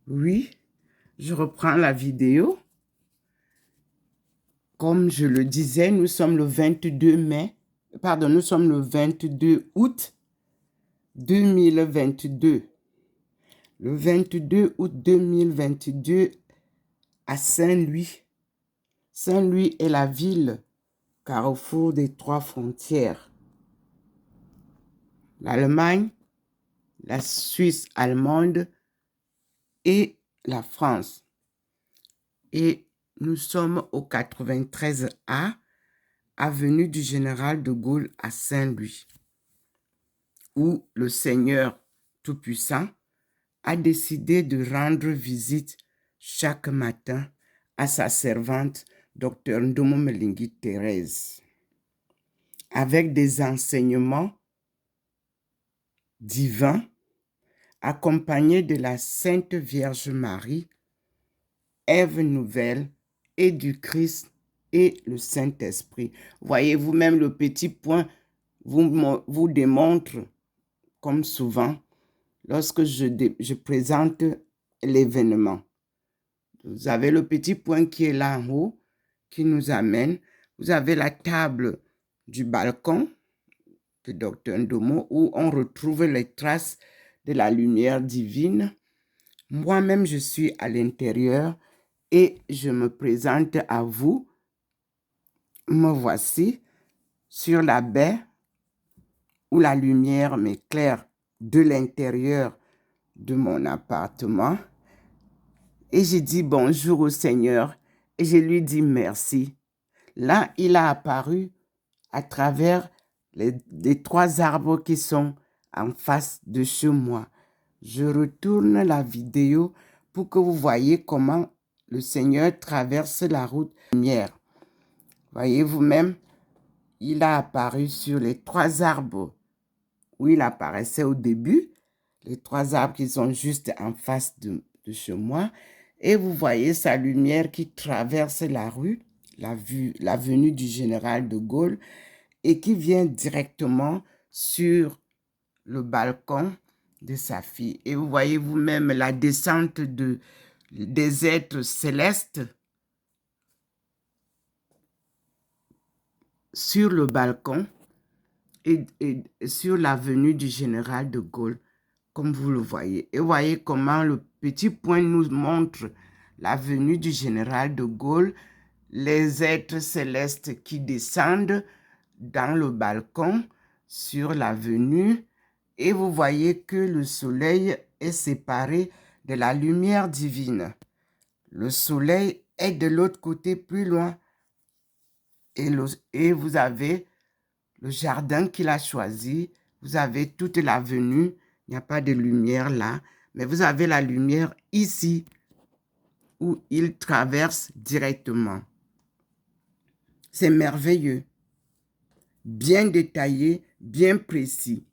Oui, je reprends la vidéo. Comme je le disais, nous sommes le 22 août 2022. Le 22 août 2022 à Saint-Louis. Saint-Louis est la ville carrefour des trois frontières. L'Allemagne, la Suisse allemande et la France. Et nous sommes au 93A, avenue du Général de Gaulle à Saint-Louis, où le Seigneur Tout-Puissant a décidé de rendre visite chaque matin à sa servante, Dr Ndomo Mlingui Thérèse, avec des enseignements divins accompagnés de la Sainte Vierge Marie, Ève nouvelle et du Christ et le Saint-Esprit. Voyez, vous-même, le petit point vous démontre, comme souvent, lorsque je présente l'événement. Vous avez le petit point qui est là en haut, qui nous amène. Vous avez la table du balcon de Dr Ndomo, où on retrouve les traces de la lumière divine. Moi-même, je suis à l'intérieur et je me présente à vous. Me voici sur la baie où la lumière m'éclaire de l'intérieur de mon appartement. Et j'ai dit bonjour au Seigneur et je lui dis merci. Là, il a apparu à travers les trois arbres qui sont en face de chez moi. Je retourne la vidéo pour que vous voyez comment le Seigneur traverse la route de lumière. Voyez vous-même, il a apparu sur les trois arbres où il apparaissait au début, les trois arbres qui sont juste en face de chez moi. Et vous voyez sa lumière qui traverse la rue, l'avenue du Général de Gaulle, et qui vient directement sur le balcon de sa fille. Et vous voyez vous-même la descente des êtres célestes sur le balcon et sur l'avenue du Général de Gaulle, comme vous le voyez. Et voyez comment le petit point nous montre l'avenue du Général de Gaulle, les êtres célestes qui descendent dans le balcon sur l'avenue, et vous voyez que le soleil est séparé de la lumière divine. Le soleil est de l'autre côté plus loin, et vous avez le jardin qu'il a choisi, vous avez toute l'avenue, il n'y a pas de lumière là, mais vous avez la lumière ici, où il traverse directement. C'est merveilleux, bien détaillé, bien précis.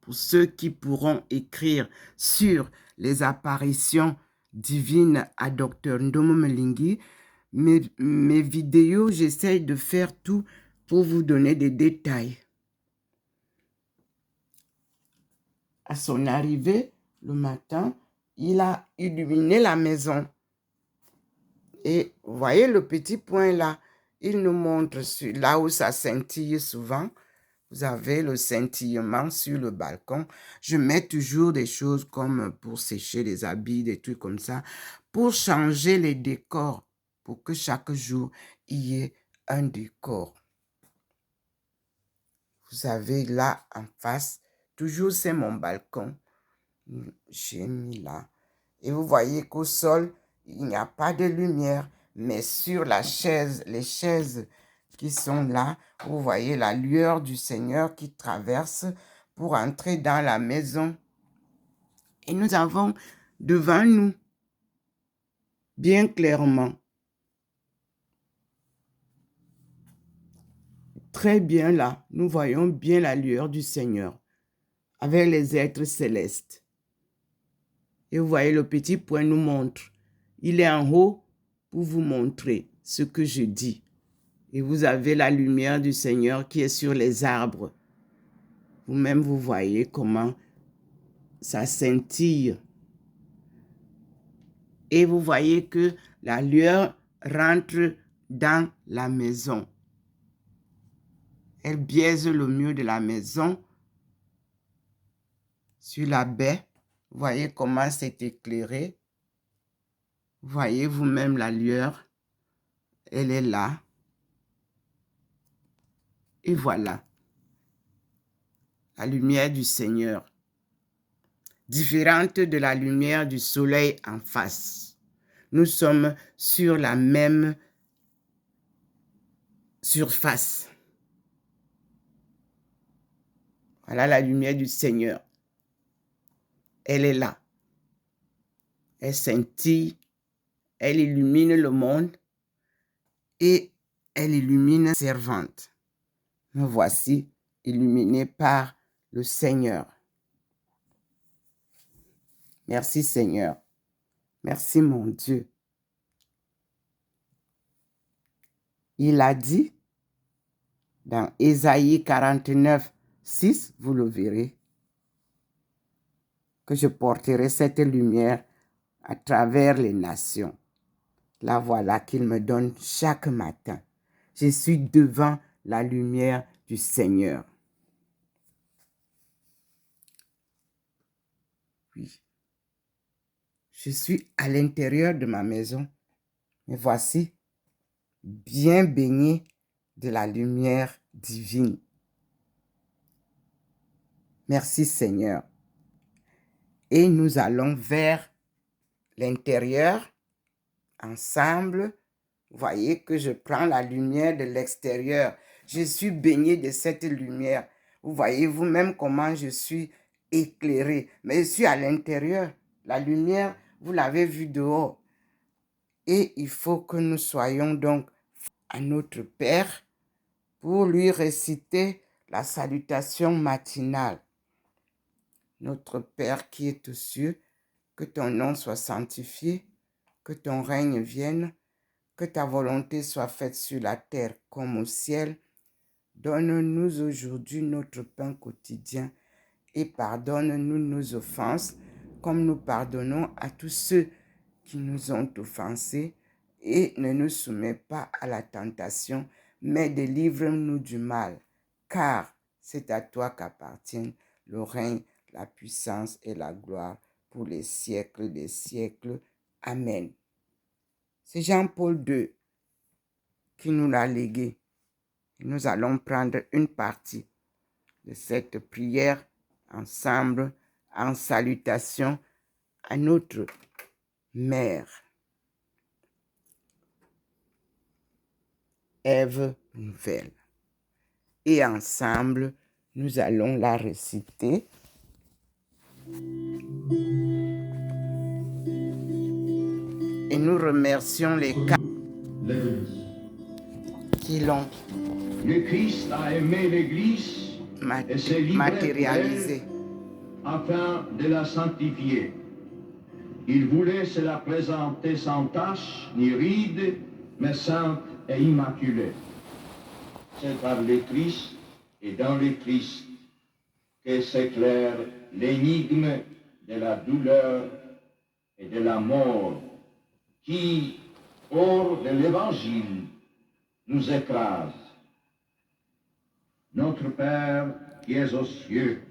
Pour ceux qui pourront écrire sur les apparitions divines à Dr Ndomo Mlingui, mes vidéos, j'essaie de faire tout pour vous donner des détails. À son arrivée, le matin, il a illuminé la maison. Et vous voyez le petit point là, il nous montre là où ça scintille souvent. Vous avez le scintillement sur le balcon. Je mets toujours des choses comme pour sécher les habits, des trucs comme ça, pour changer les décors, pour que chaque jour, il y ait un décor. Vous avez là en face, toujours c'est mon balcon. J'ai mis là. Et vous voyez qu'au sol, il n'y a pas de lumière, mais sur la chaise, les chaises qui sont là, vous voyez la lueur du Seigneur qui traverse pour entrer dans la maison. Et nous avons devant nous, bien clairement, très bien là, nous voyons bien la lueur du Seigneur avec les êtres célestes. Et vous voyez, le petit point nous montre. Il est en haut pour vous montrer ce que je dis. Et vous avez la lumière du Seigneur qui est sur les arbres. Vous-même, vous voyez comment ça scintille. Et vous voyez que la lueur rentre dans la maison. Elle biaise le mur de la maison sur la baie. Vous voyez comment c'est éclairé. Voyez vous-même la lueur. Elle est là. Et voilà. La lumière du Seigneur. Différente de la lumière du soleil en face. Nous sommes sur la même surface. Voilà la lumière du Seigneur. Elle est là. Elle scintille. Elle illumine le monde. Et elle illumine servante. Me voici illuminée par le Seigneur. Merci Seigneur. Merci mon Dieu. Il a dit dans Ésaïe 49, 6, vous le verrez, que je porterai cette lumière à travers les nations. La voilà qu'il me donne chaque matin. Je suis devant la lumière du Seigneur. Oui. Je suis à l'intérieur de ma maison. Mais voici, bien baigné de la lumière divine. Merci Seigneur. Et nous allons vers l'intérieur, ensemble. Vous voyez que je prends la lumière de l'extérieur. Je suis baigné de cette lumière. Vous voyez vous-même comment je suis éclairé. Mais je suis à l'intérieur. La lumière, vous l'avez vue dehors. Et il faut que nous soyons donc à notre Père pour lui réciter la salutation matinale. Notre Père qui est aux cieux, que ton nom soit sanctifié, que ton règne vienne, que ta volonté soit faite sur la terre comme au ciel. Donne-nous aujourd'hui notre pain quotidien et pardonne-nous nos offenses, comme nous pardonnons à tous ceux qui nous ont offensés, et ne nous soumets pas à la tentation, mais délivre-nous du mal, car c'est à toi qu'appartiennent le règne, la puissance et la gloire pour les siècles des siècles. Amen. C'est Jean-Paul II qui nous l'a légué. Nous allons prendre une partie de cette prière ensemble en salutation à notre Mère. Ève nouvelle. Et ensemble, nous allons la réciter. Et nous remercions les quatre qui l'ont Le Christ a aimé l'Église et s'est livré matérialisé afin de la sanctifier. Il voulait se la présenter sans tache ni ride, mais sainte et immaculée. C'est par le Christ et dans le Christ que s'éclaire l'énigme de la douleur et de la mort qui, hors de l'Évangile, nous écrase. Notre Père qui es aux cieux,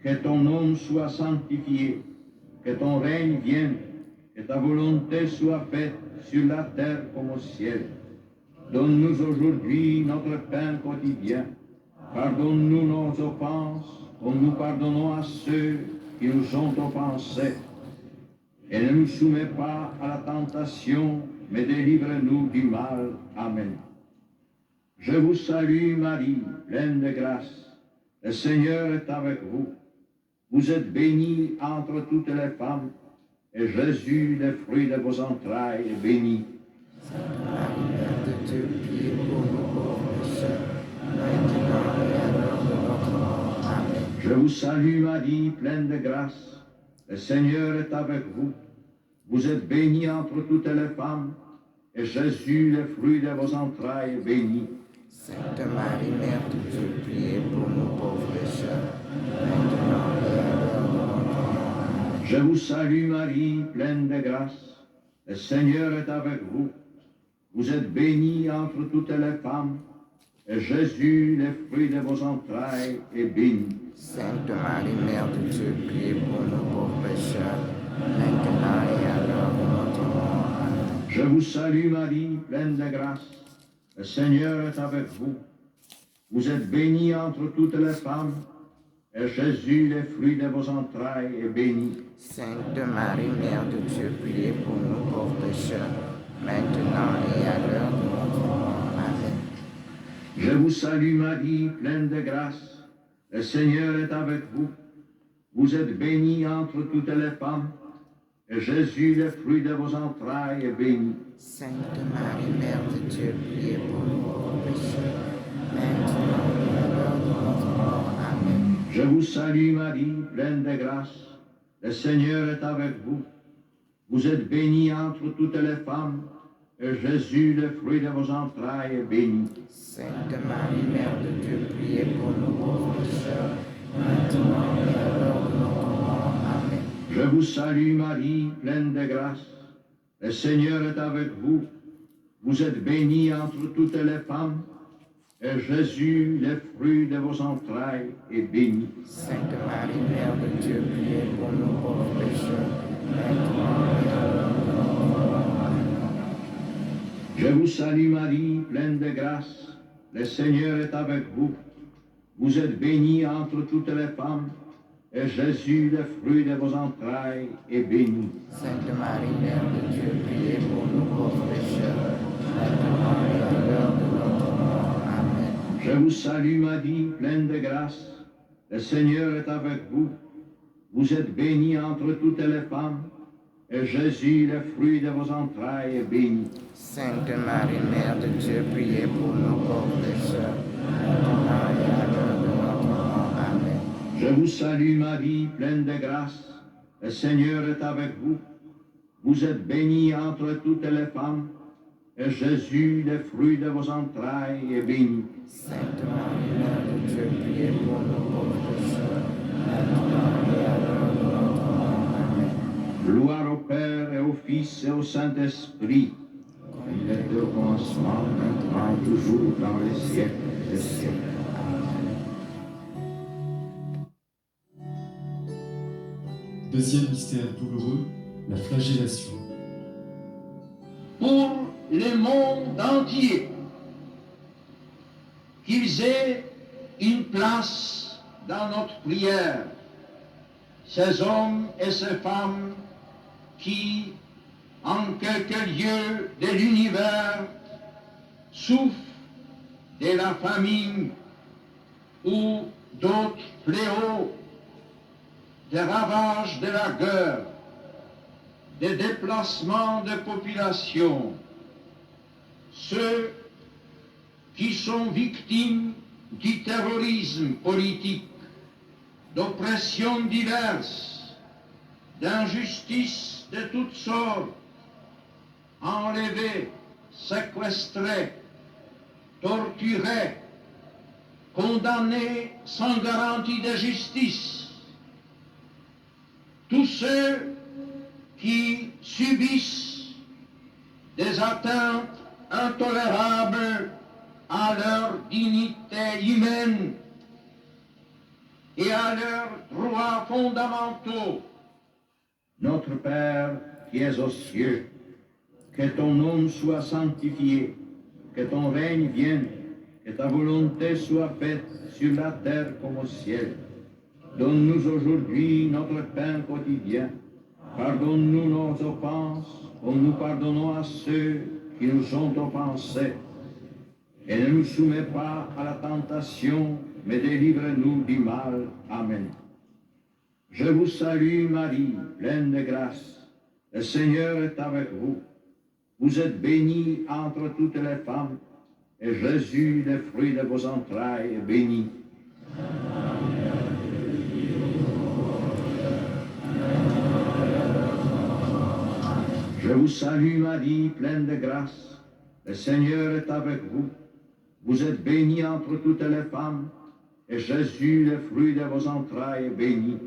que ton nom soit sanctifié, que ton règne vienne, que ta volonté soit faite sur la terre comme au ciel. Donne-nous aujourd'hui notre pain quotidien. Pardonne-nous nos offenses, comme nous pardonnons à ceux qui nous ont offensés. Et ne nous soumets pas à la tentation, mais délivre-nous du mal. Amen. Je vous salue Marie, pleine de grâce. Le Seigneur est avec vous. Vous êtes bénie entre toutes les femmes, et Jésus, le fruit de vos entrailles, est béni. Sainte Marie, Mère de Dieu, priez pour nous pauvres pécheurs, maintenant et à l'heure de notre mort. Amen. Je vous salue Marie, pleine de grâce. Le Seigneur est avec vous. Vous êtes bénie entre toutes les femmes, et Jésus, le fruit de vos entrailles, est béni. Sainte Marie, Mère de Dieu, priez pour nous pauvres pécheurs, maintenant et à l'heure de notre mort. Je vous salue Marie, pleine de grâce. Le Seigneur est avec vous. Vous êtes bénie entre toutes les femmes, et Jésus, le fruit de vos entrailles, est béni. Sainte Marie, Mère de Dieu, priez pour nous pauvres pécheurs, maintenant et à l'heure de notre mort. Amen. Je vous salue Marie, pleine de grâce. Le Seigneur est avec vous. Vous êtes bénie entre toutes les femmes, et Jésus, le fruit de vos entrailles, est béni. Sainte Marie, Mère de Dieu, priez pour nous pauvres pécheurs, maintenant et à l'heure de notre mort. Amen. Je vous salue Marie, pleine de grâce. Le Seigneur est avec vous. Vous êtes bénie entre toutes les femmes, et Jésus, le fruit de vos entrailles, est béni. Sainte Marie, Mère de Dieu, priez pour nous pauvres pécheurs, maintenant et à l'heure de notre mort. Amen. Je vous salue Marie, pleine de grâce. Le Seigneur est avec vous. Vous êtes bénie entre toutes les femmes, et Jésus, le fruit de vos entrailles, est béni. Sainte Marie, Mère de Dieu, priez pour nous pauvres pécheurs, maintenant et à l'heure de notre mort. Amen. Je vous salue Marie, pleine de grâce. Le Seigneur est avec vous. Vous êtes bénie entre toutes les femmes, et Jésus, le fruit de vos entrailles, est béni. Sainte Marie, Mère de Dieu, priez pour nous pauvres pécheurs, maintenant et à l'heure de notre mort. Amen. Je vous salue Marie, pleine de grâce. Le Seigneur est avec vous. Vous êtes bénie entre toutes les femmes, et Jésus, le fruit de vos entrailles, est béni. Sainte Marie, Mère de Dieu, priez pour nous pauvres pécheurs, maintenant et à l'heure de notre mort. Amen. Je vous salue Marie, pleine de grâce. Le Seigneur est avec vous. Vous êtes bénie entre toutes les femmes, et Jésus, le fruit de vos entrailles, est béni. Sainte Marie, Mère de Dieu, priez pour nous pauvres pécheurs, maintenant et à l'heure de notre mort. Amen. Je vous salue Marie, pleine de grâce. Le Seigneur est avec vous. Vous êtes bénie entre toutes les femmes, et Jésus, le fruit de vos entrailles, est béni. Sainte Marie, Mère de Dieu, priez pour nous pauvres pécheurs, maintenant et à l'heure de notre mort. Amen. Gloire au Père et au Fils et au Saint-Esprit, comme il était au commencement, maintenant et toujours, dans les siècles des siècles. Deuxième mystère douloureux, la flagellation. Pour le monde entier, qu'ils aient une place dans notre prière, ces hommes et ces femmes qui, en quelques lieux de l'univers, souffrent de la famine ou d'autres fléaux, des ravages de la guerre, des déplacements de population, ceux qui sont victimes du terrorisme politique, d'oppressions diverses, d'injustices de toutes sortes, enlevés, séquestrés, torturés, condamnés sans garantie de justice, tous ceux qui subissent des atteintes intolérables à leur dignité humaine et à leurs droits fondamentaux. Notre Père qui es aux cieux, que ton nom soit sanctifié, que ton règne vienne, que ta volonté soit faite sur la terre comme au ciel. Donne-nous aujourd'hui notre pain quotidien. Pardonne-nous nos offenses, comme nous pardonnons à ceux qui nous ont offensés. Et ne nous soumets pas à la tentation, mais délivre-nous du mal. Amen. Je vous salue Marie, pleine de grâce. Le Seigneur est avec vous. Vous êtes bénie entre toutes les femmes, et Jésus, le fruit de vos entrailles, est béni. Je vous salue Marie, pleine de grâce. Le Seigneur est avec vous. Vous êtes bénie entre toutes les femmes, et Jésus, le fruit de vos entrailles, est béni.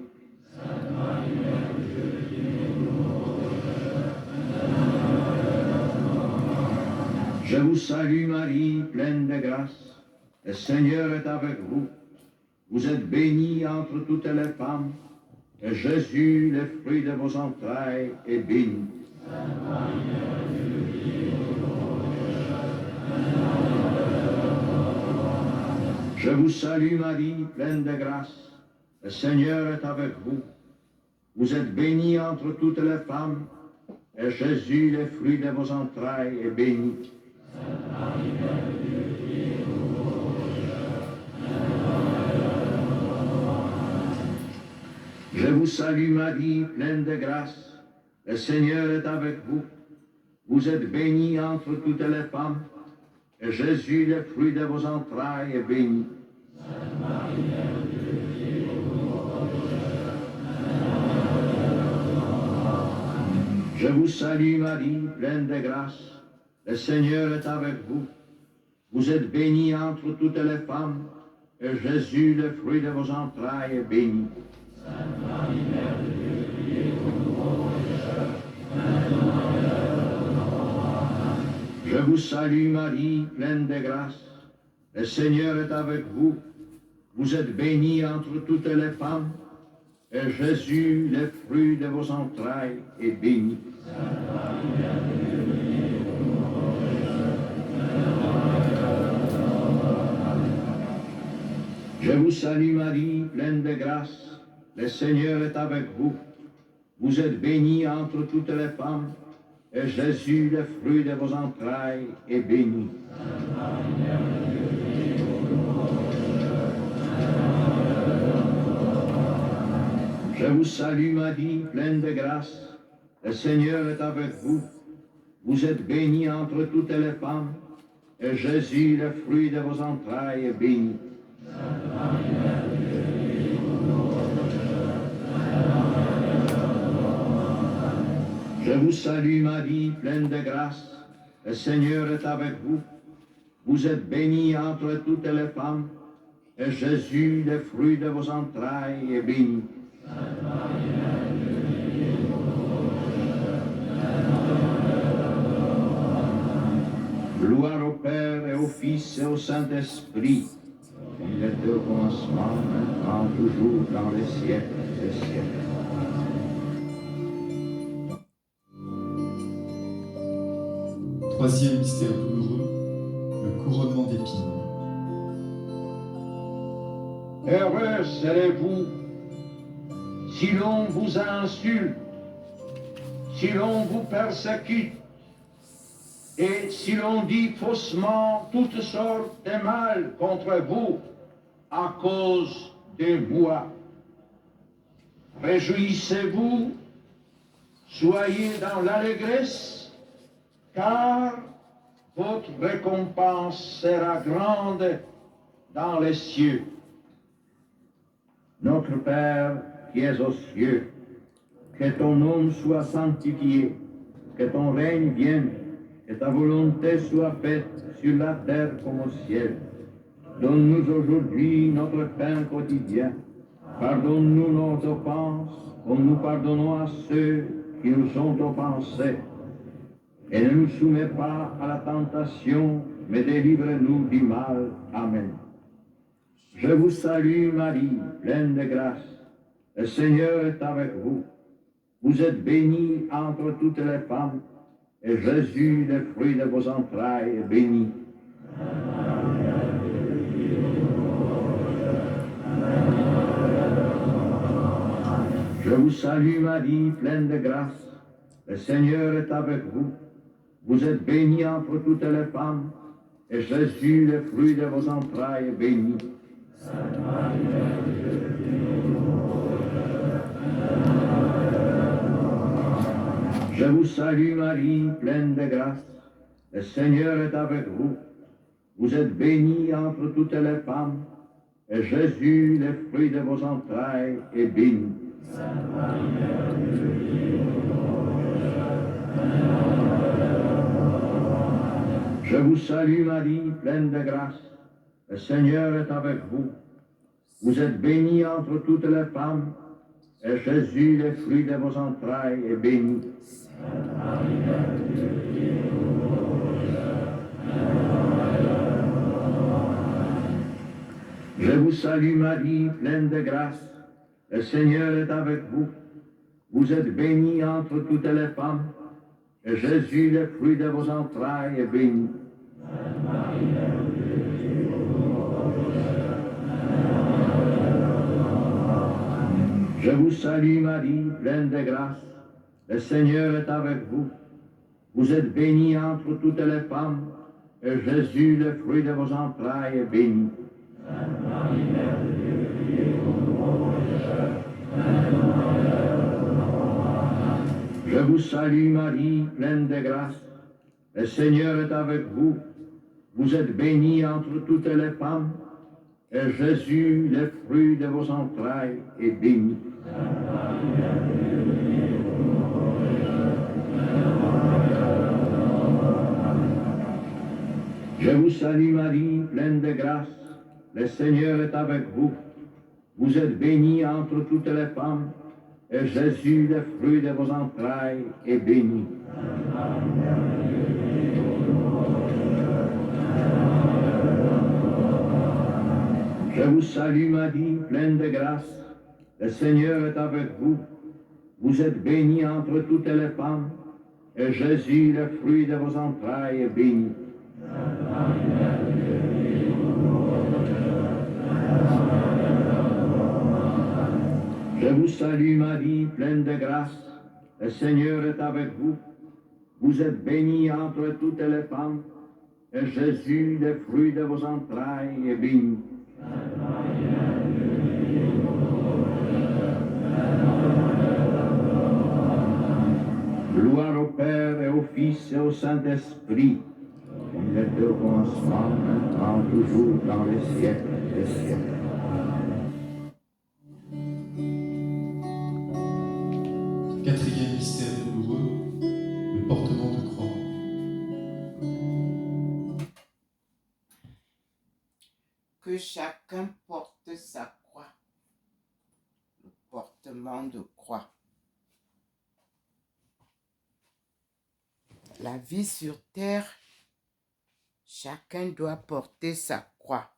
Je vous salue Marie, pleine de grâce. Le Seigneur est avec vous. Vous êtes bénie entre toutes les femmes, et Jésus, le fruit de vos entrailles, est béni. Je vous salue Marie, pleine de grâce. Le Seigneur est avec vous. Vous êtes bénie entre toutes les femmes, et Jésus, le fruit de vos entrailles, est béni. Je vous salue Marie, pleine de grâce. Le Seigneur est avec vous. Vous êtes bénie entre toutes les femmes, et Jésus, le fruit de vos entrailles, est béni. Je vous salue Marie, pleine de grâce. Le Seigneur est avec vous. Vous êtes bénie entre toutes les femmes, et Jésus, le fruit de vos entrailles, est béni. Je vous salue Marie, pleine de grâce. Le Seigneur est avec vous. Vous êtes bénie entre toutes les femmes, et Jésus, le fruit de vos entrailles, est béni. Je vous salue Marie, pleine de grâce. Le Seigneur est avec vous. Vous êtes bénie entre toutes les femmes, et Jésus, le fruit de vos entrailles, est béni. Je vous salue Marie, pleine de grâce. Le Seigneur est avec vous. Vous êtes bénie entre toutes les femmes, et Jésus, le fruit de vos entrailles, est béni. Je vous salue Marie, pleine de grâce. Le Seigneur est avec vous. Vous êtes bénie entre toutes les femmes, et Jésus, le fruit de vos entrailles, est béni. Gloire au Père et au Fils et au Saint-Esprit, comme il était au commencement, maintenant, toujours, dans les siècles des siècles. Troisième mystère douloureux, le couronnement d'épines. Heureux serez-vous si l'on vous insulte, si l'on vous persécute, et si l'on dit faussement toutes sortes de mal contre vous à cause de moi. Réjouissez-vous, soyez dans l'allégresse, car votre récompense sera grande dans les cieux. Notre Père qui es aux cieux, que ton nom soit sanctifié, que ton règne vienne, que ta volonté soit faite sur la terre comme au ciel. Donne-nous aujourd'hui notre pain quotidien. Pardonne-nous nos offenses, comme nous pardonnons à ceux qui nous ont offensés. Et ne nous soumets pas à la tentation, mais délivre-nous du mal. Amen. Je vous salue Marie, pleine de grâce. Le Seigneur est avec vous. Vous êtes bénie entre toutes les femmes, et Jésus, le fruit de vos entrailles, est béni. Je vous salue Marie, pleine de grâce. Le Seigneur est avec vous. Vous êtes bénie entre toutes les femmes, et Jésus, le fruit de vos entrailles, est béni. Je vous salue Marie, pleine de grâce. Le Seigneur est avec vous. Vous êtes bénie entre toutes les femmes, et Jésus, le fruit de vos entrailles, est béni. Je vous salue Marie, pleine de grâce. Le Seigneur est avec vous. Vous êtes bénie entre toutes les femmes, et Jésus, le fruit de vos entrailles, est béni. Je vous salue Marie, pleine de grâce. Le Seigneur est avec vous. Vous êtes bénie entre toutes les femmes, et Jésus, le fruit de vos entrailles, est béni. Je vous salue Marie, pleine de grâce. Le Seigneur est avec vous. Vous êtes bénie entre toutes les femmes, et Jésus, le fruit de vos entrailles, est béni. Je vous salue Marie, pleine de grâce. Le Seigneur est avec vous. Vous êtes bénie entre toutes les femmes, et Jésus, le fruit de vos entrailles, est béni. Je vous salue Marie, pleine de grâce. Le Seigneur est avec vous. Vous êtes bénie entre toutes les femmes, et Jésus, le fruit de vos entrailles, est béni. Je vous salue Marie, pleine de grâce. Le Seigneur est avec vous. Vous êtes bénie entre toutes les femmes, et Jésus, le fruit de vos entrailles, est béni. Je vous salue Marie, pleine de grâce. Le Seigneur est avec vous. Vous êtes bénie entre toutes les femmes, et Jésus, le fruit de vos entrailles, est béni. Gloire au Père et au Fils et au Saint-Esprit, comme il était au commencement, maintenant, toujours, dans les siècles des siècles. Quatrième mystère douloureux, le portement de croix. Que chacun porte sa croix. Le portement de croix. La vie sur terre, chacun doit porter sa croix.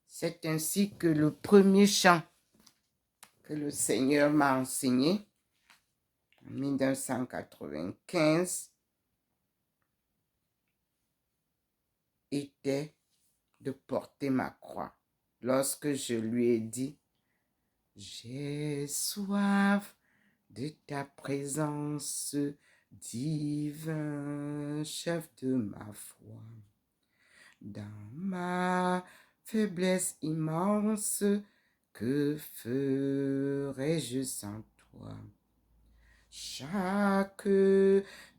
C'est ainsi que le premier chant que le Seigneur m'a enseigné en 1995 était de porter ma croix. Lorsque je lui ai dit, j'ai soif de ta présence, divin chef de ma foi. Dans ma faiblesse immense, que ferais-je sans toi? Chaque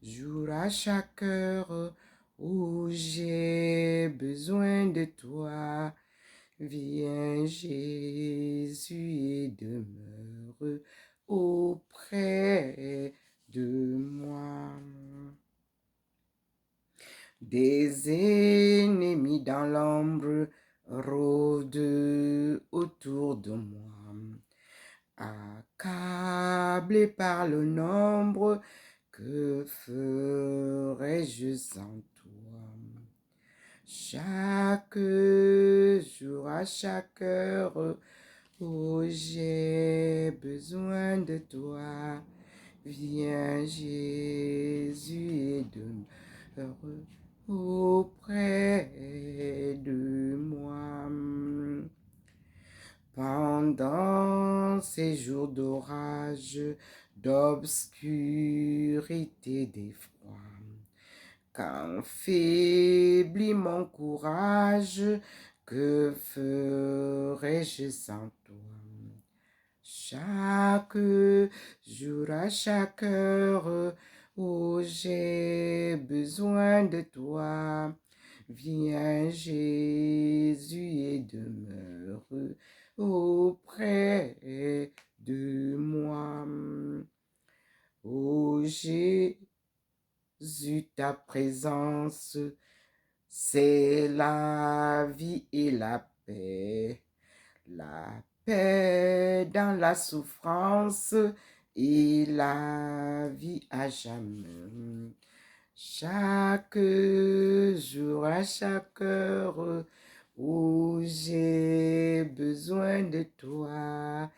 jour, à chaque heure où j'ai besoin de toi, viens Jésus et demeure auprès de moi. Des ennemis dans l'ombre rôdent autour de moi, accablé par le nombre, que ferais-je sans toi? Chaque jour, à chaque heure où j'ai besoin de toi, viens Jésus et demeure auprès de moi. Pendant ces jours d'orage, d'obscurité, d'effroi, quand faiblit mon courage, que ferais-je sans toi? Chaque jour, à chaque heure où j'ai besoin de toi, viens Jésus et demeure auprès de moi. Ô Jésus, ta présence, c'est la vie et la paix. La paix dans la souffrance et la vie à jamais. Chaque jour, à chaque heure, où j'ai besoin de toi,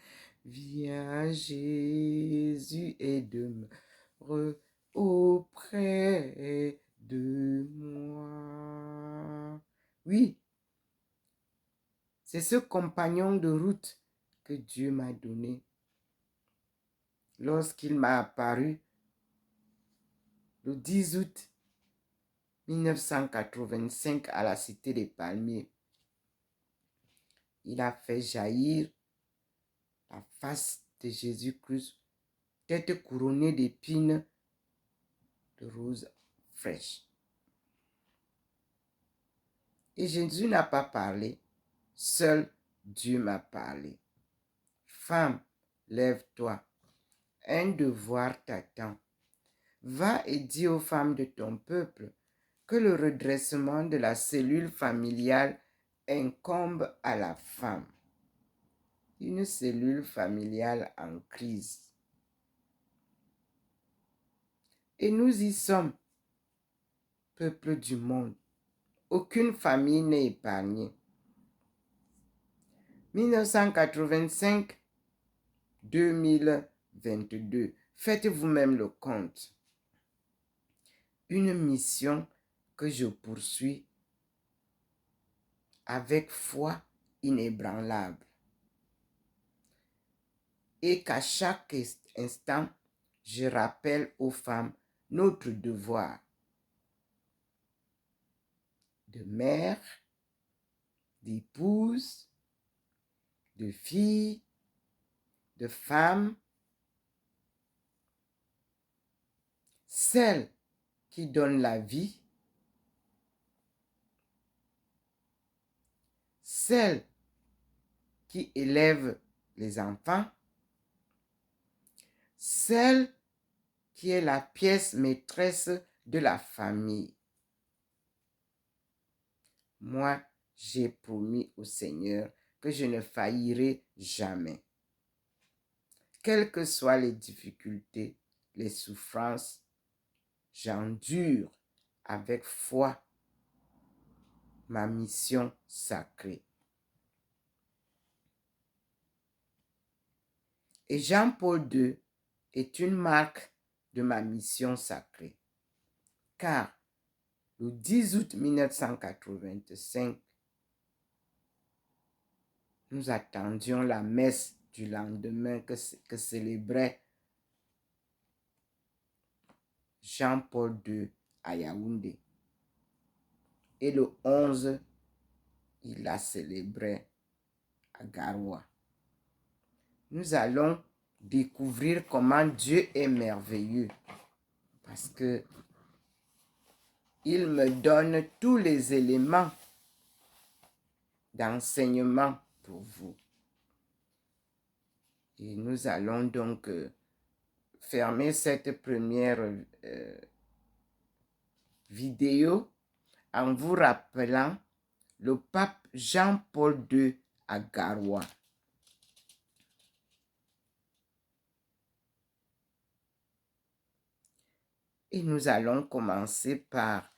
viens Jésus et demeure auprès de moi. Oui, c'est ce compagnon de route que Dieu m'a donné lorsqu'il m'a apparu le 10 août 1985 à la Cité des Palmiers. Il a fait jaillir la face de Jésus-Christ, tête couronnée d'épines de roses fraîches. Et Jésus n'a pas parlé, seul Dieu m'a parlé. Femme, lève-toi, un devoir t'attend. Va et dis aux femmes de ton peuple que le redressement de la cellule familiale incombe à la femme. Une cellule familiale en crise. Et nous y sommes, peuple du monde. Aucune famille n'est épargnée. 1985-2022. Faites vous-même le compte. Une mission que je poursuis avec foi inébranlable. Et qu'à chaque instant, je rappelle aux femmes notre devoir de mère, d'épouse, de fille, de femme, celle qui donne la vie, celle qui élève les enfants, celle qui est la pièce maîtresse de la famille. Moi, j'ai promis au Seigneur que je ne faillirai jamais. Quelles que soient les difficultés, les souffrances, j'endure avec foi ma mission sacrée. Et Jean-Paul II est une marque de ma mission sacrée. Car le 10 août 1985, nous attendions la messe du lendemain que célébrait Jean-Paul II à Yaoundé. Et le 11, il la célébrait à Garoua. Nous allons découvrir comment Dieu est merveilleux parce que il me donne tous les éléments d'enseignement pour vous. Et nous allons donc fermer cette première vidéo en vous rappelant le pape Jean-Paul II à Garoua. Et nous allons commencer par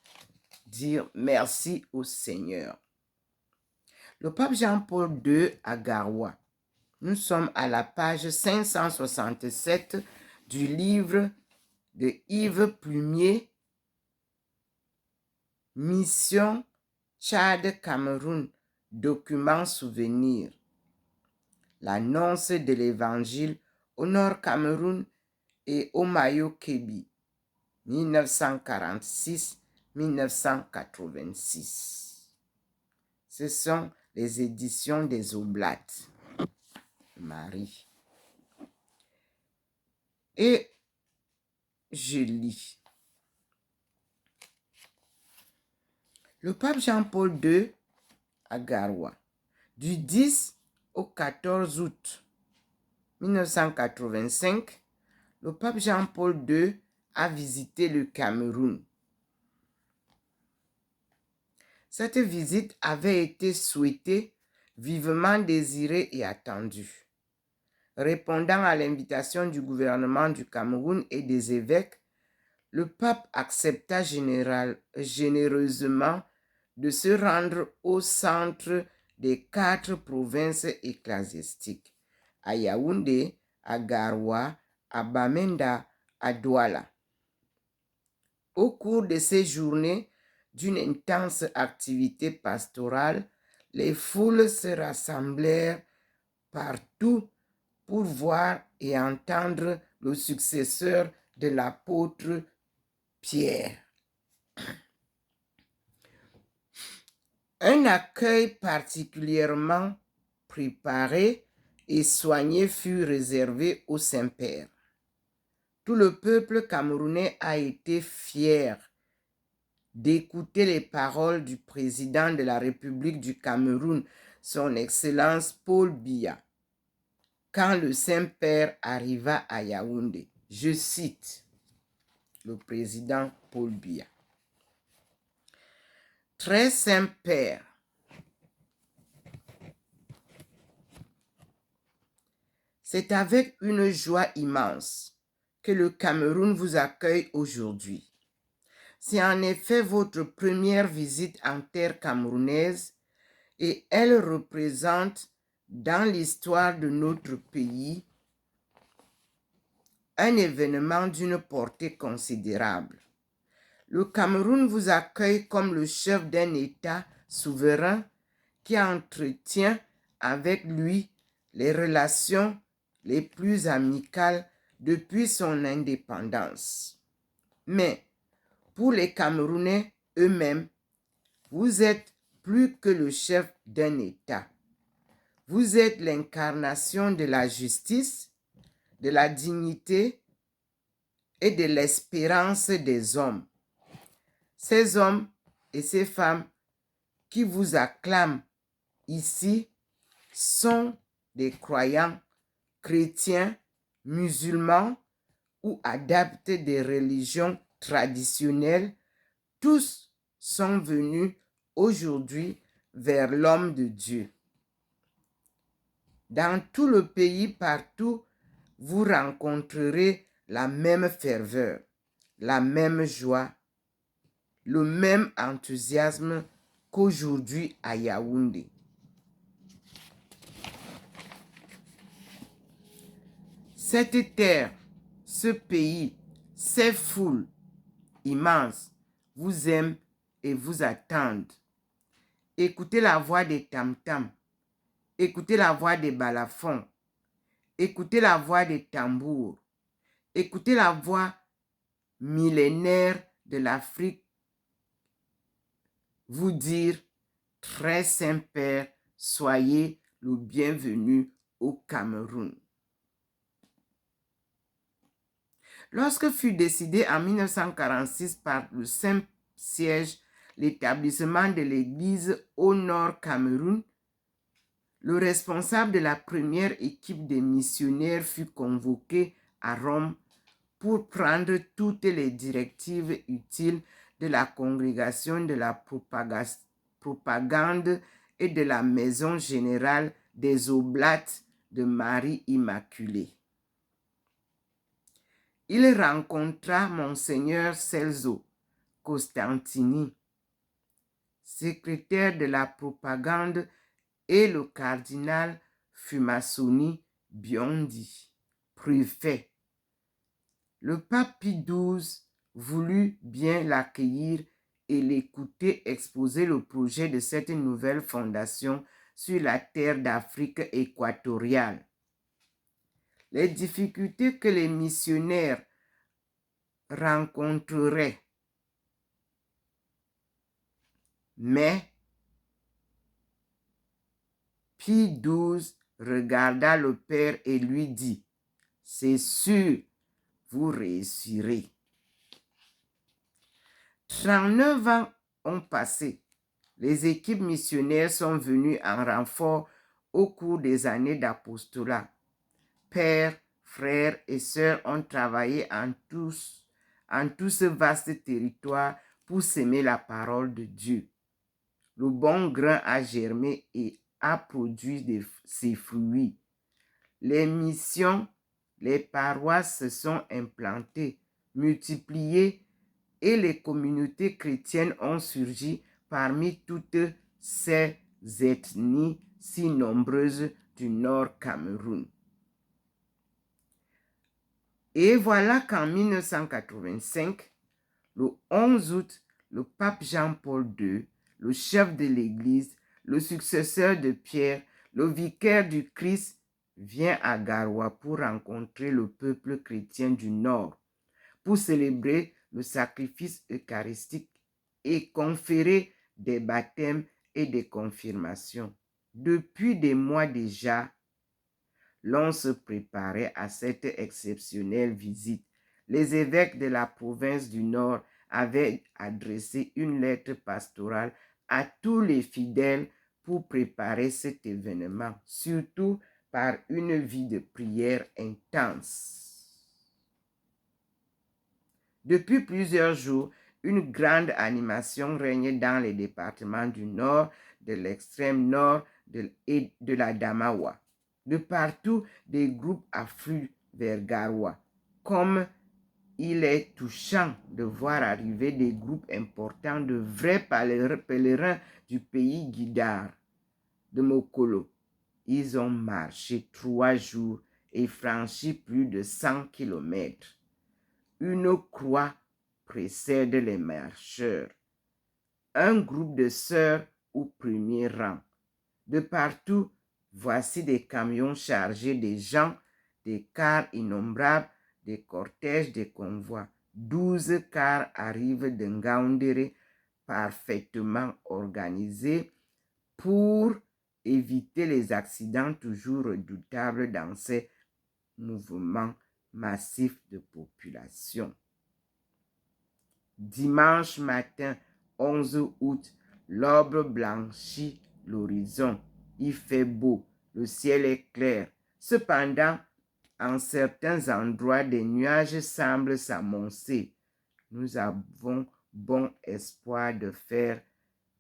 dire merci au Seigneur. Le pape Jean-Paul II à Garoua. Nous sommes à la page 567 du livre de Yves Plumier, Mission Tchad-Cameroun, document souvenir. L'annonce de l'évangile au Nord Cameroun et au Mayo-Kébi, 1946-1986. Ce sont les éditions des Oblates. Marie. Et je lis. Le pape Jean-Paul II à Garoua, du 10 au 14 août 1985, le pape Jean-Paul II a visité le Cameroun. Cette visite avait été souhaitée, vivement désirée et attendue. Répondant à l'invitation du gouvernement du Cameroun et des évêques, le pape accepta généreusement de se rendre au centre des 4 provinces ecclésiastiques, à Yaoundé, à Garoua, à Bamenda, à Douala. Au cours de ces journées d'une intense activité pastorale, les foules se rassemblèrent partout pour voir et entendre le successeur de l'apôtre Pierre. Un accueil particulièrement préparé et soigné fut réservé au Saint-Père. Tout le peuple camerounais a été fier d'écouter les paroles du président de la République du Cameroun, son Excellence Paul Biya, quand le Saint-Père arriva à Yaoundé. Je cite le président Paul Biya. Très Saint-Père, c'est avec une joie immense que le Cameroun vous accueille aujourd'hui. C'est en effet votre première visite en terre camerounaise et elle représente dans l'histoire de notre pays un événement d'une portée considérable. Le Cameroun vous accueille comme le chef d'un État souverain qui entretient avec lui les relations les plus amicales depuis son indépendance. Mais pour les Camerounais eux-mêmes, vous êtes plus que le chef d'un État. Vous êtes l'incarnation de la justice, de la dignité et de l'espérance des hommes. Ces hommes et ces femmes qui vous acclament ici sont des croyants chrétiens, musulmans ou adeptes des religions traditionnelles. Tous sont venus aujourd'hui vers l'homme de Dieu. Dans tout le pays, partout, vous rencontrerez la même ferveur, la même joie, le même enthousiasme qu'aujourd'hui à Yaoundé. Cette terre, ce pays, ces foules immenses vous aiment et vous attendent. Écoutez la voix des tam-tams, écoutez la voix des balafons, écoutez la voix des tambours, écoutez la voix millénaire de l'Afrique vous dire, très Saint-Père, soyez le bienvenu au Cameroun. Lorsque fut décidé en 1946 par le Saint-Siège l'établissement de l'Église au Nord Cameroun, le responsable de la première équipe des missionnaires fut convoqué à Rome pour prendre toutes les directives utiles de la congrégation de la propagande et de la maison générale des Oblates de Marie Immaculée. Il rencontra Monseigneur Celso Costantini, secrétaire de la propagande, et le cardinal Fumasoni Biondi, préfet. Le pape Pie XII voulut bien l'accueillir et l'écouter exposer le projet de cette nouvelle fondation sur la terre d'Afrique équatoriale. Les difficultés que les missionnaires rencontreraient, mais Pie XII regarda le père et lui dit, « C'est sûr, vous réussirez. » 39 ans ont passé. Les équipes missionnaires sont venues en renfort au cours des années d'apostolat. Pères, frères et sœurs ont travaillé en tout ce vaste territoire pour s'aimer la parole de Dieu. Le bon grain a germé et a produit ses fruits. Les missions, les paroisses se sont implantées. multiplié et les communautés chrétiennes ont surgi parmi toutes ces ethnies si nombreuses du Nord Cameroun. Et voilà qu'en 1985, le 11 août, le pape Jean-Paul II, le chef de l'Église, le successeur de Pierre, le vicaire du Christ, vient à Garoua pour rencontrer le peuple chrétien du Nord, pour célébrer le sacrifice eucharistique et conférer des baptêmes et des confirmations. Depuis des mois déjà, l'on se préparait à cette exceptionnelle visite. Les évêques de la province du Nord avaient adressé une lettre pastorale à tous les fidèles pour préparer cet événement, surtout par une vie de prière intense. Depuis plusieurs jours, une grande animation règne dans les départements du Nord, de l'extrême nord et de la Damawa. De partout, des groupes affluent vers Garoua. Comme il est touchant de voir arriver des groupes importants de vrais pèlerins du pays Guidar, de Mokolo. Ils ont marché 3 jours et franchi plus de 100 kilomètres. Une croix précède les marcheurs. Un groupe de sœurs au premier rang. De partout, voici des camions chargés de gens, des cars innombrables, des cortèges, des convois. 12 cars arrivent de Ngaoundéré parfaitement organisés pour éviter les accidents toujours redoutables dans ces mouvements massifs de population. Dimanche matin, 11 août, l'aube blanchit l'horizon. Il fait beau, le ciel est clair. Cependant, en certains endroits, des nuages semblent s'amoncer. Nous avons bon espoir de faire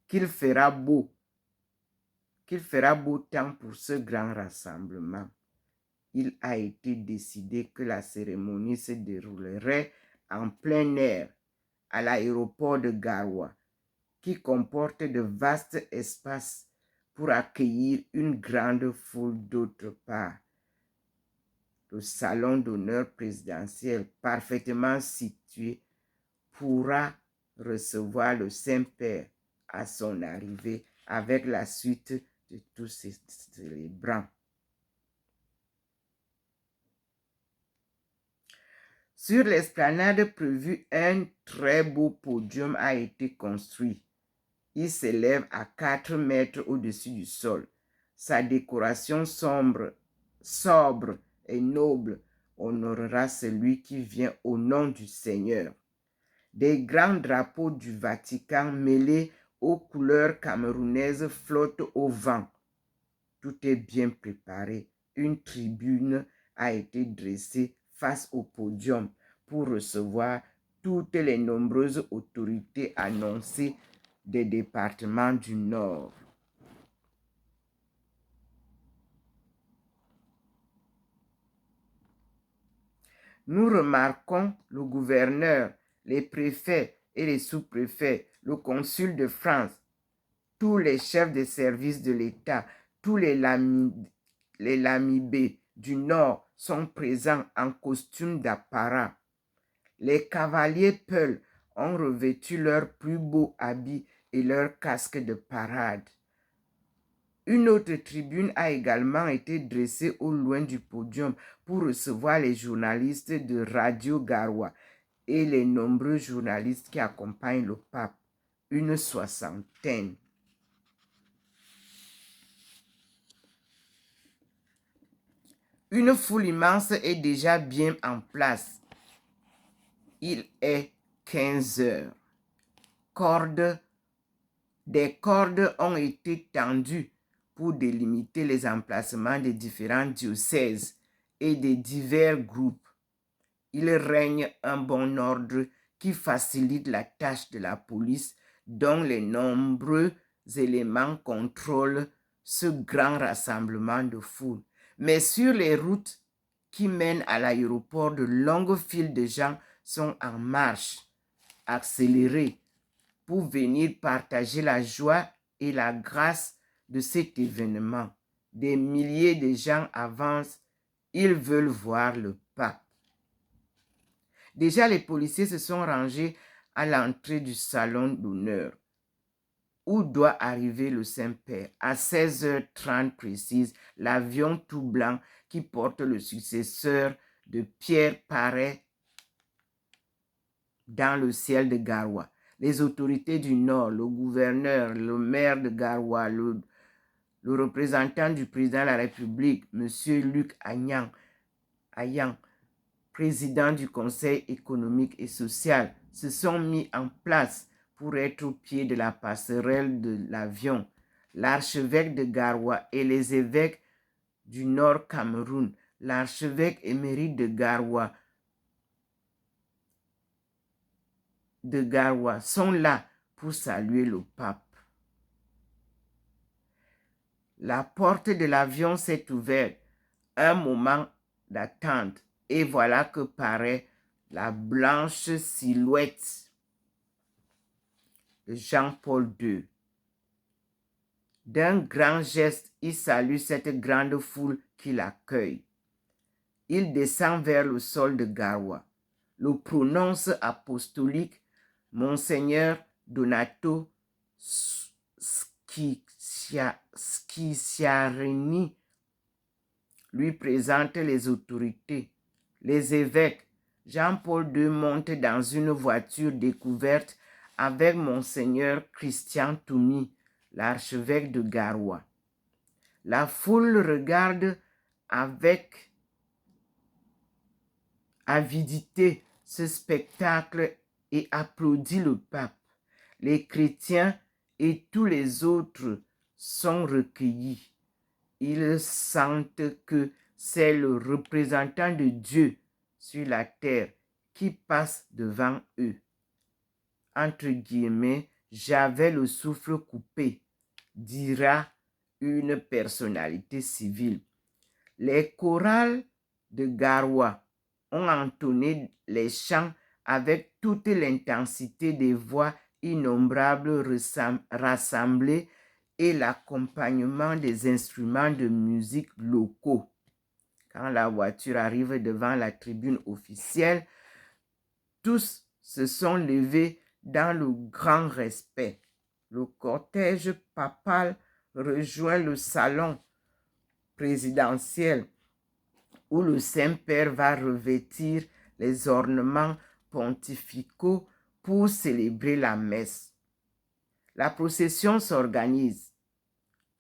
qu'il fera beau temps pour ce grand rassemblement. Il a été décidé que la cérémonie se déroulerait en plein air à l'aéroport de Garoua, qui comporte de vastes espaces pour accueillir une grande foule. D'autre part, le salon d'honneur présidentiel, parfaitement situé, pourra recevoir le Saint-Père à son arrivée avec la suite de tous ses célébrants. Sur l'esplanade prévue, un très beau podium a été construit. Il s'élève à 4 mètres au-dessus du sol. Sa décoration sobre et noble honorera celui qui vient au nom du Seigneur. Des grands drapeaux du Vatican mêlés aux couleurs camerounaises flottent au vent. Tout est bien préparé. Une tribune a été dressée face au podium pour recevoir toutes les nombreuses autorités annoncées des départements du Nord. Nous remarquons le gouverneur, les préfets et les sous-préfets, le consul de France, tous les chefs de service de l'État, tous les lamibés du Nord sont présents en costume d'apparat. Les cavaliers peuls ont revêtu leurs plus beaux habits et leurs casques de parade. Une autre tribune a également été dressée au loin du podium pour recevoir les journalistes de Radio Garoua et les nombreux journalistes qui accompagnent le pape, une 60aine. Une foule immense est déjà bien en place. Il est 15 heures. Des cordes ont été tendues pour délimiter les emplacements des différents diocèses et des divers groupes. Il règne un bon ordre qui facilite la tâche de la police, dont les nombreux éléments contrôlent ce grand rassemblement de foule. Mais sur les routes qui mènent à l'aéroport, de longues files de gens sont en marche accélérée pour venir partager la joie et la grâce de cet événement. Des milliers de gens avancent, ils veulent voir le pape. Déjà, les policiers se sont rangés à l'entrée du salon d'honneur, où doit arriver le Saint-Père. À 16h30 précise, l'avion tout blanc qui porte le successeur de Pierre paraît dans le ciel de Garoua. Les autorités du Nord, le gouverneur, le maire de Garoua, le représentant du président de la République, M. Luc Ayang, président du Conseil économique et social, se sont mis en place pour être au pied de la passerelle de l'avion. L'archevêque de Garoua et les évêques du Nord Cameroun, l'archevêque émérite de Garoua sont là pour saluer le pape. La porte de l'avion s'est ouverte, un moment d'attente, et voilà que paraît la blanche silhouette de Jean-Paul II. D'un grand geste, il salue cette grande foule qui l'accueille. Il descend vers le sol de Garoua. Le prononce apostolique, Monseigneur Donato Schiciarini lui présente les autorités. Les évêques, Jean-Paul II monte dans une voiture découverte avec Monseigneur Christian Toumi, l'archevêque de Garoua. La foule regarde avec avidité ce spectacle et applaudit le pape. Les chrétiens et tous les autres sont recueillis. Ils sentent que c'est le représentant de Dieu sur la terre qui passe devant eux. Entre guillemets, j'avais le souffle coupé, dira une personnalité civile. Les chorales de Garoua ont entonné les chants avec toute l'intensité des voix innombrables rassemblées et l'accompagnement des instruments de musique locaux. Quand la voiture arrive devant la tribune officielle, tous se sont levés dans le grand respect. Le cortège papal rejoint le salon présidentiel où le Saint-Père va revêtir les ornements pontificaux pour célébrer la messe. La procession s'organise.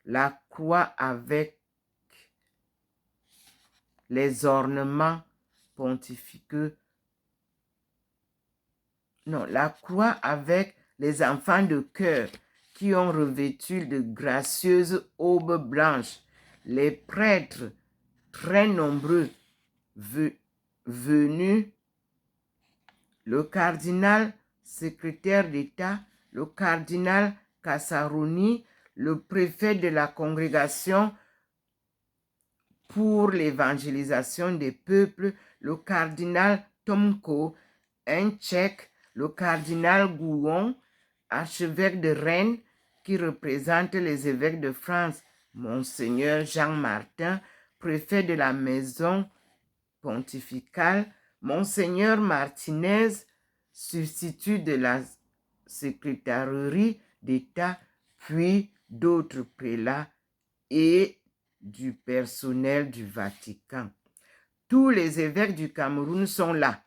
La croix avec les ornements pontificaux. Non, la croix avec les enfants de chœur qui ont revêtu de gracieuses aubes blanches. Les prêtres très nombreux venus, le cardinal secrétaire d'État, le cardinal Cassaroni, le préfet de la congrégation pour l'évangélisation des peuples, le cardinal Tomko, un Tchèque, le cardinal Gouon, archevêque de Rennes, qui représente les évêques de France, Monseigneur Jean Martin, préfet de la maison pontificale, Monseigneur Martinez, substitut de la secrétairerie d'État, puis d'autres prélats et du personnel du Vatican. Tous les évêques du Cameroun sont là,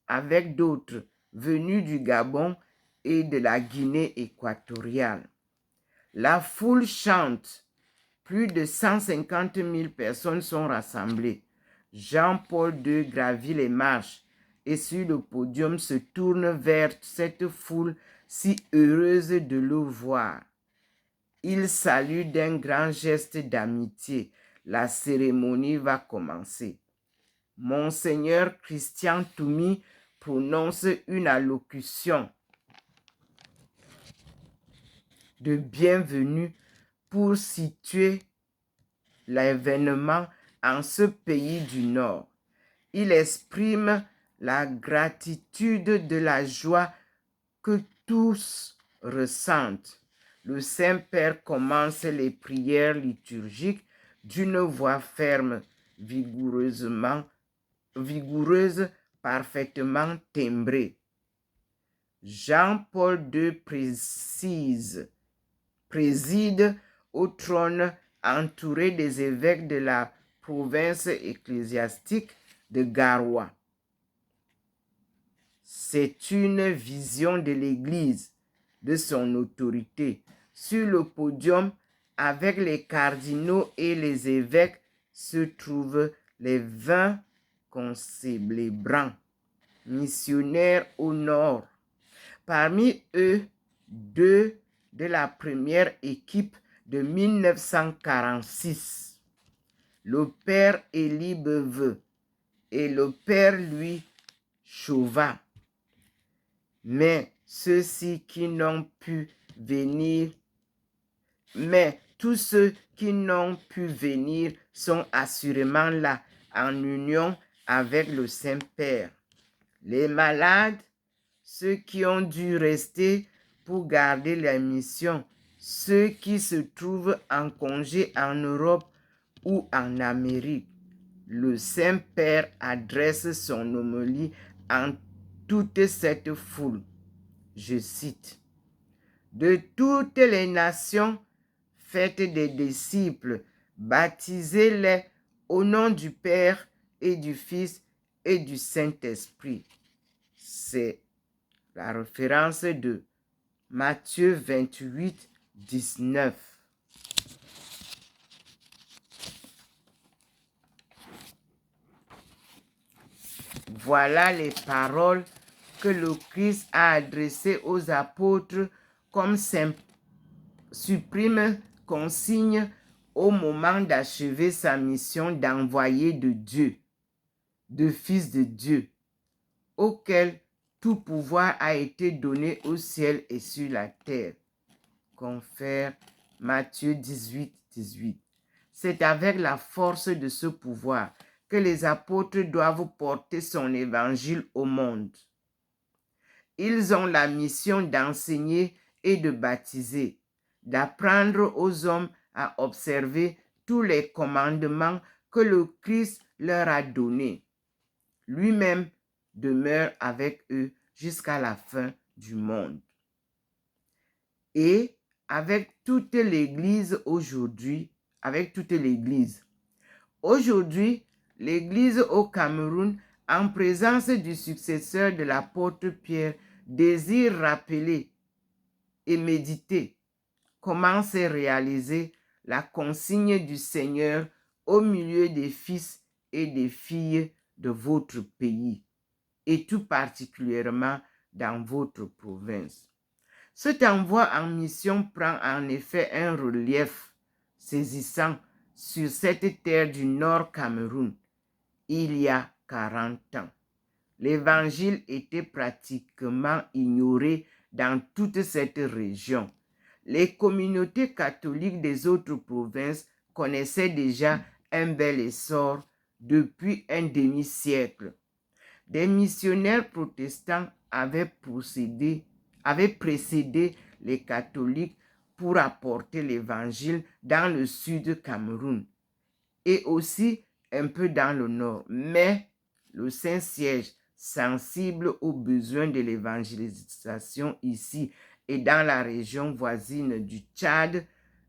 avec d'autres venus du Gabon et de la Guinée équatoriale. La foule chante. Plus de 150 000 personnes sont rassemblées. Jean-Paul II gravit les marches et sur le podium se tourne vers cette foule si heureuse de le voir. Il salue d'un grand geste d'amitié. La cérémonie va commencer. Monseigneur Christian Toumi prononce une allocution de bienvenue pour situer l'événement en ce pays du Nord. Il exprime la gratitude de la joie que tous ressentent. Le Saint-Père commence les prières liturgiques d'une voix ferme, vigoureuse, parfaitement timbrée. Jean-Paul II préside au trône entouré des évêques de la province ecclésiastique de Garoua. C'est une vision de l'Église, de son autorité. Sur le podium, avec les cardinaux et les évêques, se trouvent les 20 concélébrants, missionnaires au nord. Parmi eux, 2 de la première équipe de 1946, le père Élie Beveux et le père Louis Chauvat. Mais ceux-ci qui n'ont pu venir, tous ceux qui n'ont pu venir sont assurément là, en union avec le Saint-Père. Les malades, ceux qui ont dû rester pour garder la mission, ceux qui se trouvent en congé en Europe ou en Amérique. Le Saint-Père adresse son homélie en toute cette foule. Je cite: « De toutes les nations, faites des disciples, baptisez-les au nom du Père et du Fils et du Saint-Esprit. » C'est la référence de Matthieu 28, 19. Voilà les paroles que le Christ a adressées aux apôtres comme suprême consigne au moment d'achever sa mission d'envoyé de Dieu, de Fils de Dieu, auquel tout pouvoir a été donné au ciel et sur la terre. Confère Matthieu 18, 18. C'est avec la force de ce pouvoir que les apôtres doivent porter son évangile au monde. Ils ont la mission d'enseigner et de baptiser, d'apprendre aux hommes à observer tous les commandements que le Christ leur a donnés. Lui-même demeure avec eux jusqu'à la fin du monde. Et avec toute l'Église aujourd'hui, Aujourd'hui, l'Église au Cameroun, en présence du successeur de l'apôtre Pierre, désire rappeler et méditer comment s'est réalisée la consigne du Seigneur au milieu des fils et des filles de votre pays, et tout particulièrement dans votre province. Cet envoi en mission prend en effet un relief saisissant sur cette terre du Nord Cameroun, il y a 40 ans. L'Évangile était pratiquement ignoré dans toute cette région. Les communautés catholiques des autres provinces connaissaient déjà un bel essor depuis un demi-siècle. Des missionnaires protestants avaient précédé les catholiques pour apporter l'Évangile dans le sud Cameroun et aussi un peu dans le nord. Mais le Saint-Siège, sensible aux besoins de l'évangélisation ici et dans la région voisine du Tchad,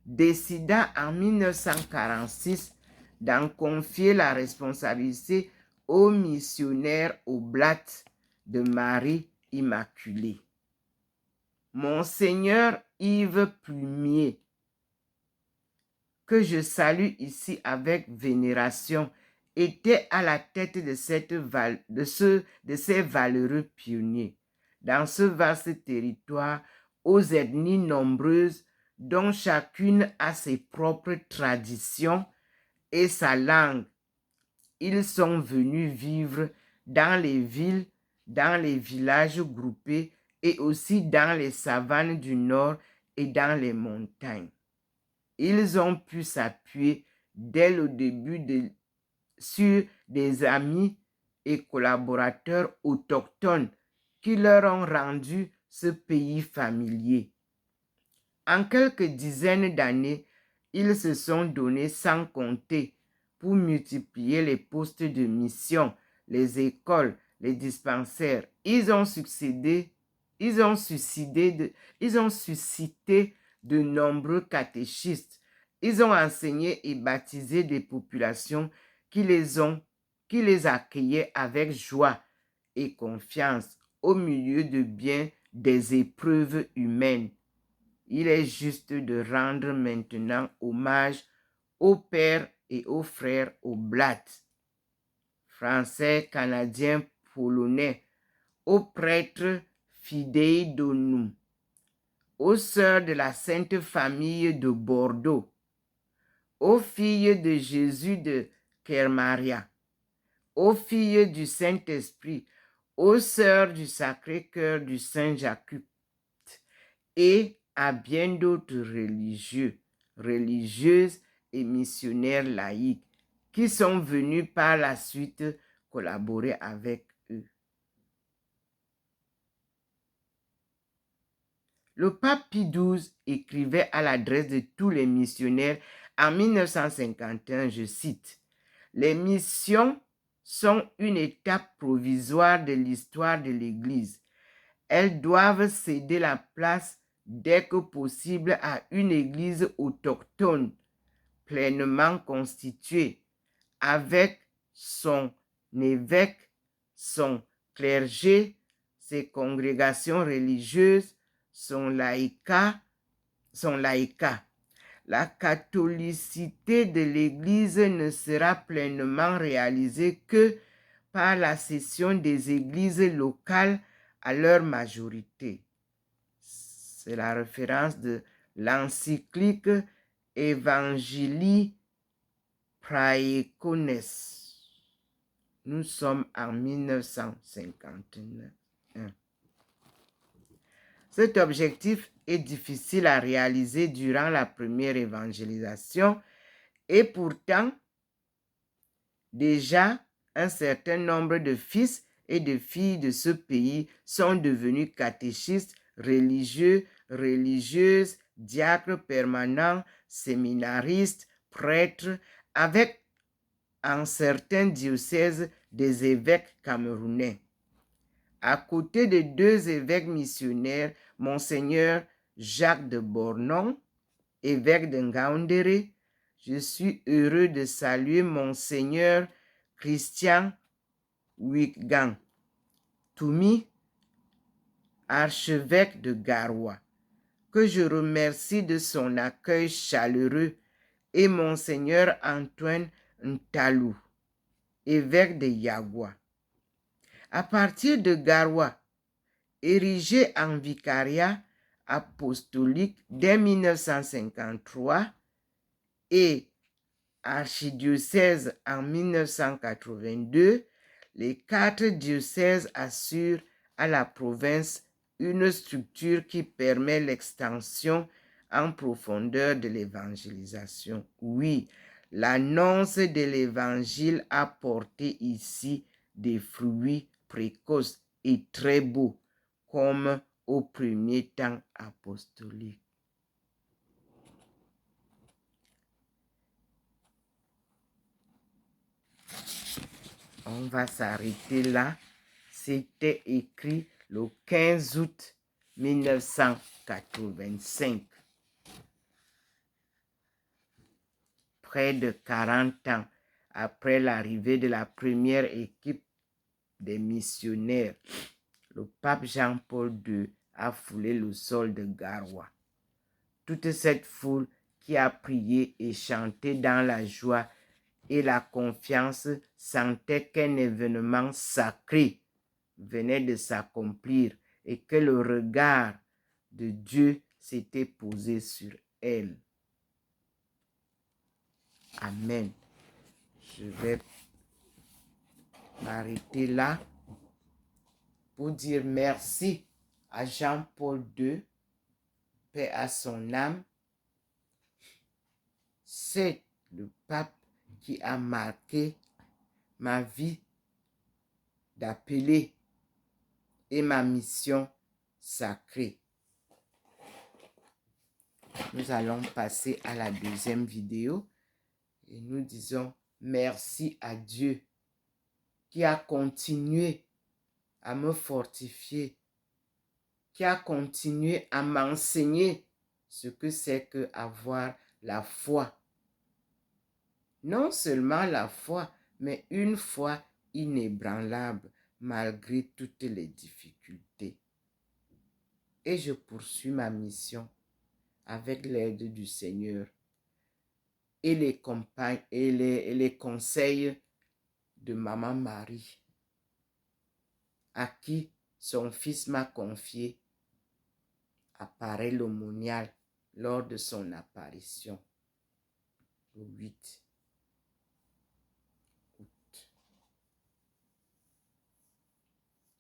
décida en 1946 d'en confier la responsabilité au missionnaire oblate de Marie Immaculée. Monseigneur Yves Plumier, que je salue ici avec vénération, était à la tête de ces valeureux pionniers. Dans ce vaste territoire, aux ethnies nombreuses, dont chacune a ses propres traditions et sa langue, ils sont venus vivre dans les villes, dans les villages groupés et aussi dans les savanes du nord et dans les montagnes. Ils ont pu s'appuyer dès le début sur des amis et collaborateurs autochtones qui leur ont rendu ce pays familier. En quelques dizaines d'années, ils se sont donnés sans compter pour multiplier les postes de mission, les écoles, les dispensaires. Ils ont suscité de nombreux catéchistes. Ils ont enseigné et baptisé des populations qui les accueillaient avec joie et confiance au milieu de bien des épreuves humaines. Il est juste de rendre maintenant hommage aux pères et aux frères oblates, français, canadiens, polonais, aux prêtres Fidei Donum, aux sœurs de la Sainte Famille de Bordeaux, aux filles de Jésus de Kermaria, aux filles du Saint-Esprit, aux sœurs du Sacré-Cœur du Saint-Jacques et à bien d'autres religieux, religieuses et missionnaires laïcs qui sont venus par la suite collaborer avec eux. Le pape Pie XII écrivait à l'adresse de tous les missionnaires en 1951, je cite, « Les missions sont une étape provisoire de l'histoire de l'Église. Elles doivent céder la place dès que possible à une Église autochtone, pleinement constituée, avec son évêque, son clergé, ses congrégations religieuses, son laïcat. La catholicité de l'Église ne sera pleinement réalisée que par la cession des églises locales à leur majorité. » C'est la référence de l'encyclique Evangelii Praecones. Nous sommes en 1951. Cet objectif est difficile à réaliser durant la première évangélisation et pourtant, déjà, un certain nombre de fils et de filles de ce pays sont devenus catéchistes, religieux, religieuses, diacres permanents, séminaristes, prêtres, avec en certains diocèses des évêques camerounais. À côté de deux évêques missionnaires, Monseigneur Jacques de Bornon, évêque de Ngaoundéré, je suis heureux de saluer Monseigneur Christian Wiggan Toumi, archevêque de Garoua, que je remercie de son accueil chaleureux, et Monseigneur Antoine Ntalou, évêque de Yagua. À partir de Garoua, érigé en vicariat apostolique dès 1953 et archidiocèse en 1982, les 4 diocèses assurent à la province une structure qui permet l'extension en profondeur de l'évangélisation. Oui, l'annonce de l'évangile a porté ici des fruits précoces et très beaux, comme au premier temps apostolique. On va s'arrêter là. C'était écrit le 15 août 1985. Près de 40 ans après l'arrivée de la première équipe des missionnaires, le pape Jean-Paul II a foulé le sol de Garoua. Toute cette foule qui a prié et chanté dans la joie et la confiance sentait qu'un événement sacré venait de s'accomplir et que le regard de Dieu s'était posé sur elle. Amen. Je vais m'arrêter là pour dire merci à Jean-Paul II, paix à son âme. C'est le pape qui a marqué ma vie d'appelé et ma mission sacrée. Nous allons passer à la deuxième vidéo et nous disons merci à Dieu qui a continué à me fortifier, qui a continué à m'enseigner ce que c'est que avoir la foi. Non seulement la foi, mais une foi inébranlable malgré toutes les difficultés. Et je poursuis ma mission avec l'aide du Seigneur et les conseils de Maman Marie, à qui son fils m'a confié appareil l'aumônial lors de son apparition le 8 août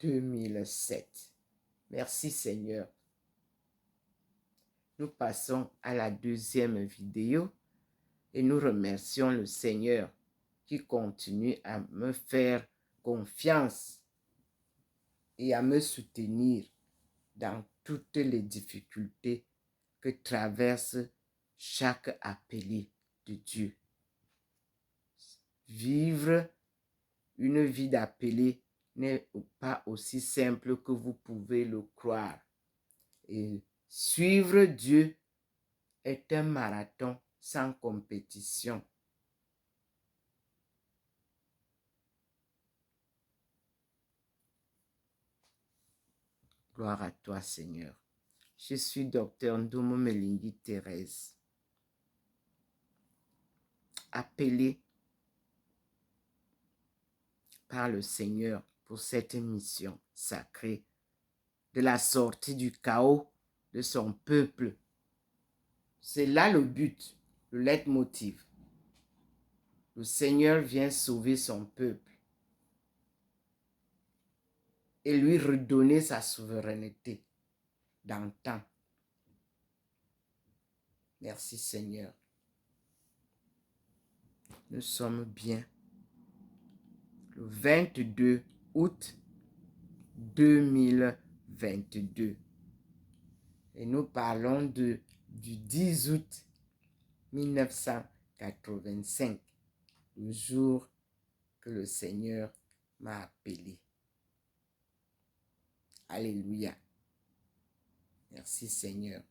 2007. Merci Seigneur. Nous passons à la deuxième vidéo et nous remercions le Seigneur qui continue à me faire confiance et à me soutenir dans toutes les difficultés que traverse chaque appelé de Dieu. Vivre une vie d'appelé n'est pas aussi simple que vous pouvez le croire. Et suivre Dieu est un marathon sans compétition. Gloire à toi, Seigneur. Je suis Dr Ndomo Melingi Thérèse, appelée par le Seigneur pour cette mission sacrée de la sortie du chaos de son peuple. C'est là le but, le leitmotiv. Le Seigneur vient sauver son peuple et lui redonner sa souveraineté d'antan. Merci Seigneur. Nous sommes bien le 22 août 2022 et nous parlons du 10 août 1985, le jour que le Seigneur m'a appelé. Alléluia. Merci Seigneur.